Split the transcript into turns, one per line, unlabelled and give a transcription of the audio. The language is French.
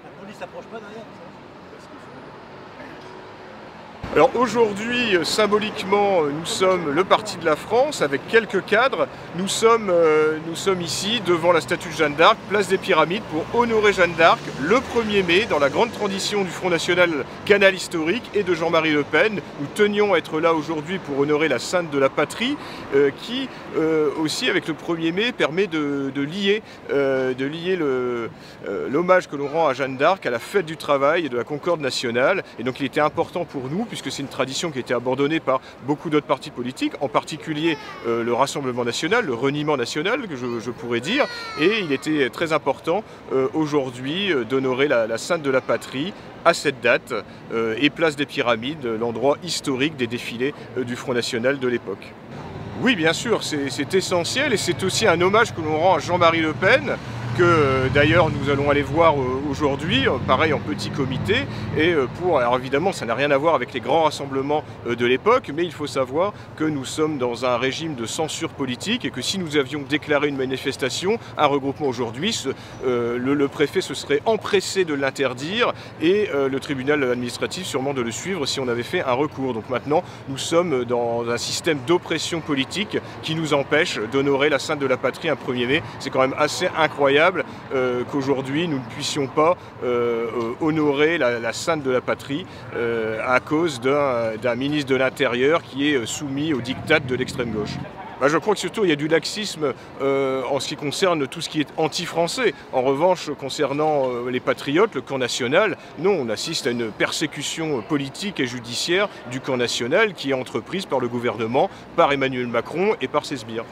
La police s'approche pas derrière.
Alors aujourd'hui, symboliquement, nous sommes le Parti de la France avec quelques cadres. Nous sommes ici devant la statue de Jeanne d'Arc, place des Pyramides, pour honorer Jeanne d'Arc le 1er mai dans la grande tradition du Front National Canal Historique et de Jean-Marie Le Pen. Nous tenions à être là aujourd'hui pour honorer la Sainte de la Patrie qui aussi avec le 1er mai permet de lier l'hommage que l'on rend à Jeanne d'Arc à la fête du travail et de la Concorde nationale. Et donc il était important pour nous, puisque c'est une tradition qui a été abandonnée par beaucoup d'autres partis politiques, en particulier le Rassemblement national, le reniement national, que je pourrais dire. Et il était très important aujourd'hui d'honorer la Sainte de la Patrie à cette date et place des Pyramides, l'endroit historique des défilés du Front National de l'époque. Oui, bien sûr, c'est essentiel et c'est aussi un hommage que l'on rend à Jean-Marie Le Pen, que d'ailleurs nous allons aller voir aujourd'hui, pareil en petit comité, et alors évidemment ça n'a rien à voir avec les grands rassemblements de l'époque, mais il faut savoir que nous sommes dans un régime de censure politique et que si nous avions déclaré une manifestation, un regroupement aujourd'hui, le préfet se serait empressé de l'interdire et le tribunal administratif sûrement de le suivre si on avait fait un recours. Donc maintenant nous sommes dans un système d'oppression politique qui nous empêche d'honorer la Sainte de la Patrie un 1er mai. C'est quand même assez incroyable qu'aujourd'hui nous ne puissions pas honorer la Sainte de la Patrie à cause d'un ministre de l'Intérieur qui est soumis au diktat de l'extrême gauche. Je crois que surtout il y a du laxisme en ce qui concerne tout ce qui est anti-français. En revanche, concernant les patriotes, le camp national, non, on assiste à une persécution politique et judiciaire du camp national qui est entreprise par le gouvernement, par Emmanuel Macron et par ses sbires.